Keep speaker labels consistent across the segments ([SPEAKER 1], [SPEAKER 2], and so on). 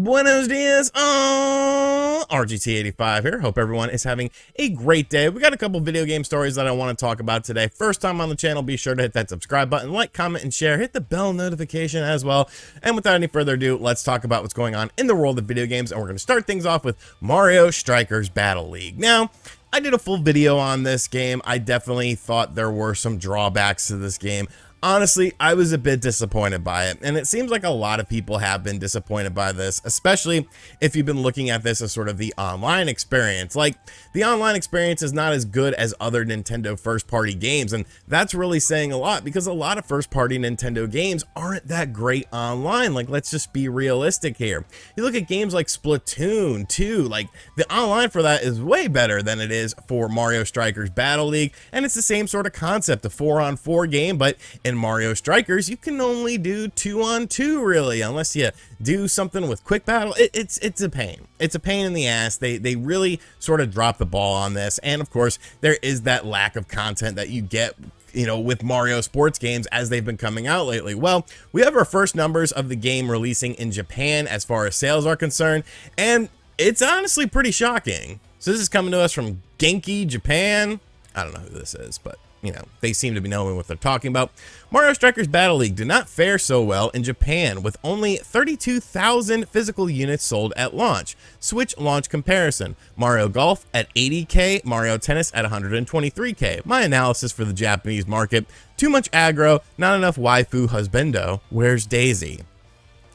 [SPEAKER 1] Buenos dias, RGT85 here. Hope everyone is having a great day. We got a couple video game stories that I want to talk about today. First time on the channel, be sure to hit that subscribe button, like, comment, and share. Hit the bell notification as well. And without any further ado, let's talk about what's going on in the world of video games. And we're going to start things off with Mario Strikers Battle League. Now, I did a full video on this game. I definitely thought there were some drawbacks to this game. Honestly, I was a bit disappointed by it, and it seems like a lot of people have been disappointed by this, especially if you've been looking at this as sort of the online experience. Like, the online experience is not as good as other Nintendo first-party games, and that's really saying a lot because a lot of first-party Nintendo games aren't that great online. Like, let's just be realistic here. You look at games like Splatoon 2, like, the online for that is way better than it is for Mario Strikers Battle League, and it's the same sort of concept, a 4-on-4 game, but in Mario Strikers, you can only do 2-on-2 really, unless you do something with quick battle. It's a pain. It's a pain in the ass. They really sort of drop the ball on this, and of course, there is that lack of content that you get, you know, with Mario sports games as they've been coming out lately. Well, we have our first numbers of the game releasing in Japan as far as sales are concerned, and it's honestly pretty shocking. So this is coming to us from Genki, Japan. I don't know who this is, but you know, they seem to be knowing what they're talking about. Mario Strikers Battle League did not fare so well in Japan, with only 32,000 physical units sold at launch. Switch launch comparison: Mario Golf at 80k, Mario Tennis at 123k. My analysis for the Japanese market: too much aggro, not enough waifu husbando. Where's Daisy?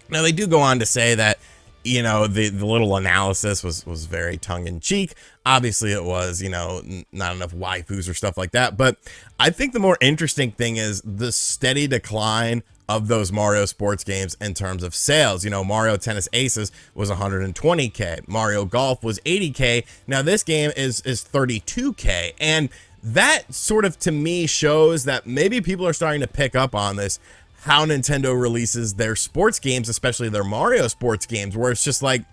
[SPEAKER 1] Now, they do go on to say that, you know, the little analysis was very tongue-in-cheek. Obviously it was, you know, not enough waifus or stuff like that. But I think the more interesting thing is the steady decline of those Mario sports games in terms of sales. You know, Mario Tennis Aces was 120k. Mario Golf was 80k. Now this game is 32k. And that sort of, to me, shows that maybe people are starting to pick up on this, how Nintendo releases their sports games, especially their Mario sports games, where it's just like,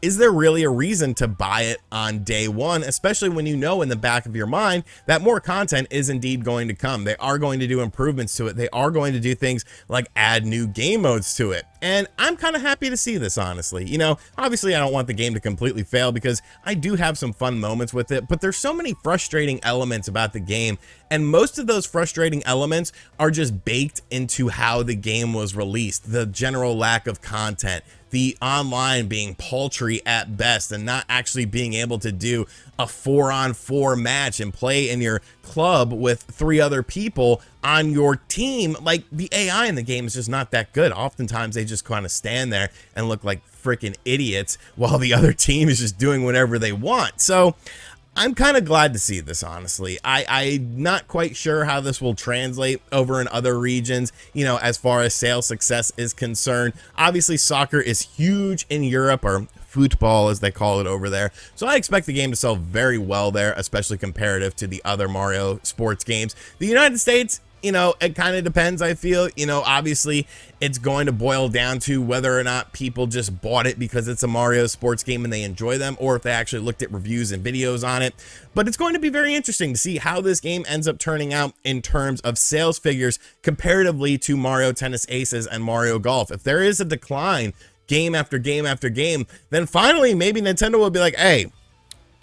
[SPEAKER 1] is there really a reason to buy it on day one, especially when you know in the back of your mind that more content is indeed going to come. They are going to do improvements to it. They are going to do things like add new game modes to it. And I'm kind of happy to see this, honestly. You know, obviously I don't want the game to completely fail because I do have some fun moments with it, but there's so many frustrating elements about the game, and most of those frustrating elements are just baked into how the game was released. The general lack of content, the online being paltry at best, and not actually being able to do a 4-on-4 match and play in your club with 3 other people on your team. Like, the AI in the game is just not that good. Oftentimes they just kind of stand there and look like freaking idiots while the other team is just doing whatever they want. So I'm kind of glad to see this, honestly. I'm not quite sure how this will translate over in other regions, you know, as far as sales success is concerned. Obviously, soccer is huge in Europe, or football as they call it over there. So I expect the game to sell very well there, especially comparative to the other Mario sports games. The United States, you know, it kind of depends, I feel. You know, obviously it's going to boil down to whether or not people just bought it because it's a Mario sports game and they enjoy them, or if they actually looked at reviews and videos on it. But it's going to be very interesting to see how this game ends up turning out in terms of sales figures comparatively to Mario Tennis Aces and Mario Golf. If there is a decline game after game after game, then finally maybe Nintendo will be like, hey,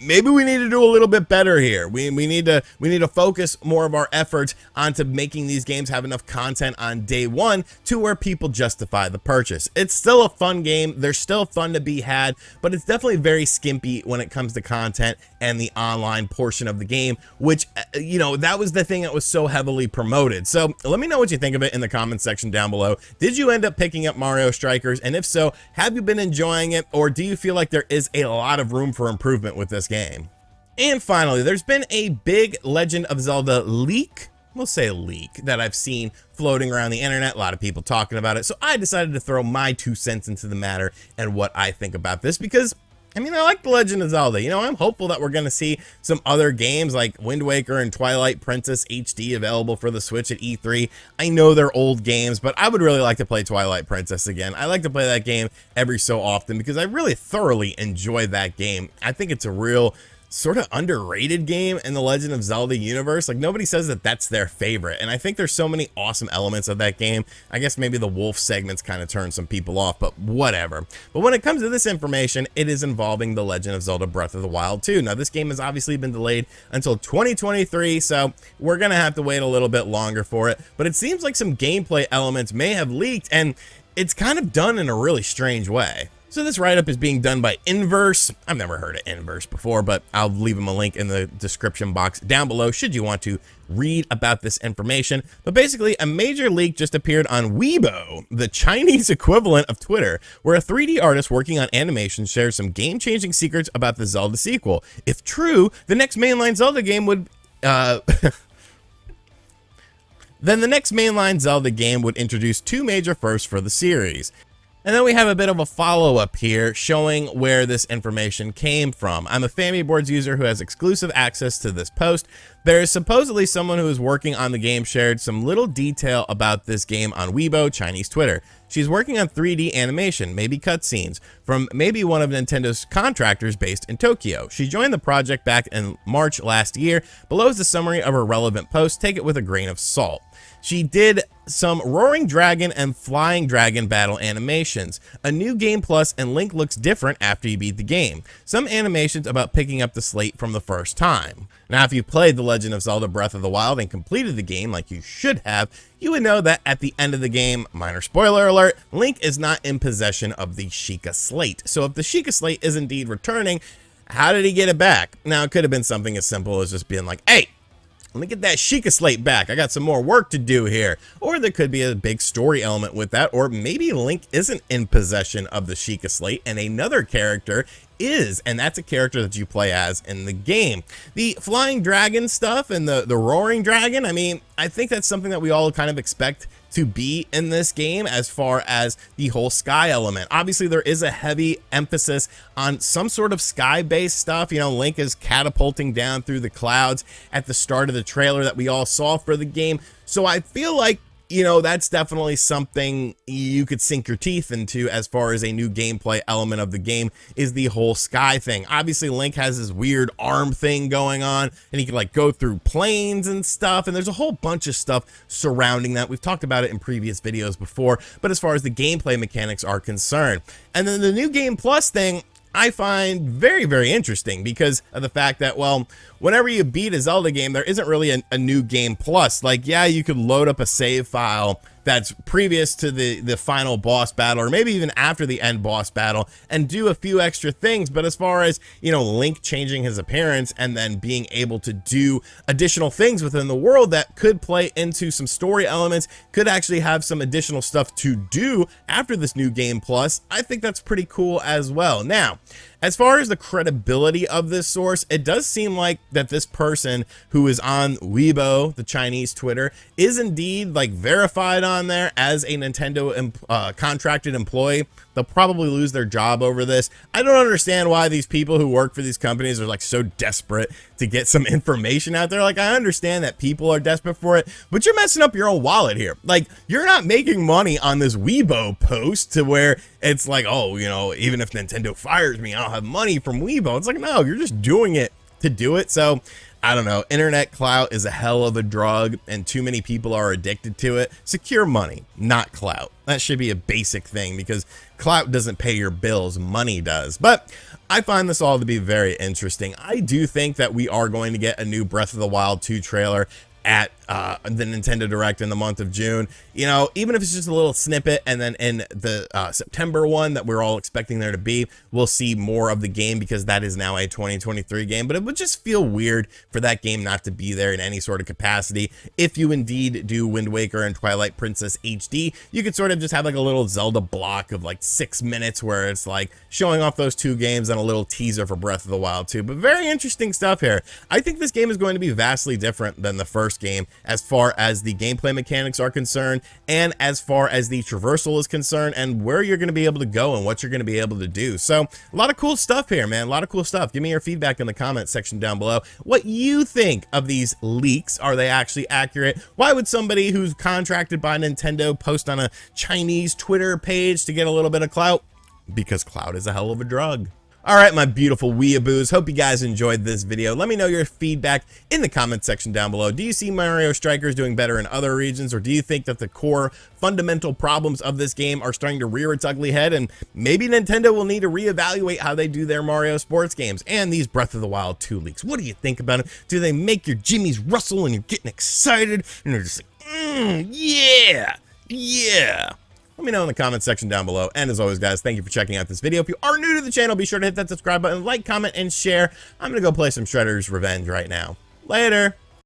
[SPEAKER 1] maybe we need to do a little bit better here. We need to focus more of our efforts onto making these games have enough content on day one to where people justify the purchase. It's still a fun game. There's still fun to be had, but it's definitely very skimpy when it comes to content and the online portion of the game, which, you know, that was the thing that was so heavily promoted. So let me know what you think of it in the comments section down below. Did you end up picking up Mario Strikers? And if so, have you been enjoying it, or do you feel like there is a lot of room for improvement with this game? And finally, there's been a big Legend of Zelda leak, we'll say leak, that I've seen floating around the internet, a lot of people talking about it. So I decided to throw my 2 cents into the matter and what I think about this, because I mean, I like The Legend of Zelda. You know, I'm hopeful that we're going to see some other games like Wind Waker and Twilight Princess HD available for the Switch at E3. I know they're old games, but I would really like to play Twilight Princess again. I like to play that game every so often because I really thoroughly enjoy that game. I think it's a real sort of underrated game in the Legend of Zelda universe. Like, nobody says that that's their favorite, and I think there's so many awesome elements of that game. I guess maybe the wolf segments kind of turn some people off, but whatever. But when it comes to this information, it is involving the Legend of Zelda Breath of the Wild 2. Now, this game has obviously been delayed until 2023, so we're gonna have to wait a little bit longer for it, but it seems like some gameplay elements may have leaked, and it's kind of done in a really strange way. So this write-up is being done by Inverse. I've never heard of Inverse before, but I'll leave them a link in the description box down below should you want to read about this information. But basically, a major leak just appeared on Weibo, the Chinese equivalent of Twitter, where a 3D artist working on animation shares some game-changing secrets about the Zelda sequel. If true, the next mainline Zelda game would... Then the next mainline Zelda game would introduce two major firsts for the series. And then we have a bit of a follow-up here showing where this information came from. I'm a Family Boards user who has exclusive access to this post. There is supposedly someone who is working on the game shared some little detail about this game on Weibo, Chinese Twitter. She's working on 3D animation, maybe cutscenes, from maybe one of Nintendo's contractors based in Tokyo. She joined the project back in March last year. Below is the summary of her relevant post. Take it with a grain of salt. She did some Roaring Dragon and Flying Dragon battle animations. A new game plus, and Link looks different after you beat the game. Some animations about picking up the slate from the first time. Now, if you played The Legend of Zelda Breath of the Wild and completed the game like you should have, you would know that at the end of the game, minor spoiler alert, Link is not in possession of the Sheikah Slate. So if the Sheikah Slate is indeed returning, how did he get it back? Now, it could have been something as simple as just being like, hey, let me get that Sheikah Slate back. I got some more work to do here. Or there could be a big story element with that. Or maybe Link isn't in possession of the Sheikah Slate and another character is, and that's a character that you play as in the game. The Flying Dragon stuff and the Roaring Dragon, I mean, I think that's something that we all kind of expect to be in this game as far as the whole sky element. Obviously, there is a heavy emphasis on some sort of sky-based stuff. You know, Link is catapulting down through the clouds at the start of the trailer that we all saw for the game. So I feel like, you know, that's definitely something you could sink your teeth into as far as a new gameplay element of the game is the whole sky thing. Obviously, Link has this weird arm thing going on, and he can like go through planes and stuff, and there's a whole bunch of stuff surrounding that. We've talked about it in previous videos before, but as far as the gameplay mechanics are concerned. And then the new game plus thing, I find very, very interesting because of the fact that, well, whenever you beat a Zelda game, there isn't really a new game plus. Like, yeah, you could load up a save file that's previous to the final boss battle, or maybe even after the end boss battle, and do a few extra things. But as far as, you know, Link changing his appearance and then being able to do additional things within the world that could play into some story elements, could actually have some additional stuff to do after this new game plus, I think that's pretty cool as well. Now, as far as the credibility of this source, it does seem like that this person who is on Weibo, the Chinese Twitter, is indeed like verified on there as a Nintendo contracted employee. They'll probably lose their job over this. I don't understand why these people who work for these companies are like so desperate to get some information out there. Like, I understand that people are desperate for it, but you're messing up your own wallet here. Like, you're not making money on this Weibo post to where it's like, oh, you know, even if Nintendo fires me, I'll have money from Weibo. It's like, no, you're just doing it to do it. So I don't know. Internet clout is a hell of a drug, and too many people are addicted to it. Secure money, not clout. That should be a basic thing because clout doesn't pay your bills, money does. But I find this all to be very interesting. I do think that we are going to get a new Breath of the Wild 2 trailer at the Nintendo Direct in the month of June. You know, even if it's just a little snippet, and then in the September one that we're all expecting there to be, we'll see more of the game because that is now a 2023 game. But it would just feel weird for that game not to be there in any sort of capacity. If you indeed do Wind Waker and Twilight Princess HD, you could sort of just have like a little Zelda block of like 6 minutes where it's like showing off those two games and a little teaser for Breath of the Wild 2. But very interesting stuff here. I think this game is going to be vastly different than the first game as far as the gameplay mechanics are concerned, and as far as the traversal is concerned, and where you're going to be able to go and what you're going to be able to do. So a lot of cool stuff here, man. A lot of cool stuff. Give me your feedback in the comment section down below. What you think of these leaks? Are they actually accurate? Why would somebody who's contracted by Nintendo post on a Chinese Twitter page to get a little bit of clout? Because clout is a hell of a drug. All right, my beautiful weeaboos, hope you guys enjoyed this video. Let me know your feedback in the comment section down below. Do you see Mario Strikers doing better in other regions, or do you think that the core fundamental problems of this game are starting to rear its ugly head, and maybe Nintendo will need to reevaluate how they do their Mario sports games and these Breath of the Wild 2 leaks? What do you think about it? Do they make your jimmies rustle and you're getting excited and you're just like, yeah, yeah? Let me know in the comment section down below. And as always, guys, thank you for checking out this video. If you are new to the channel, be sure to hit that subscribe button, like, comment, and share. I'm going to go play some Shredder's Revenge right now. Later.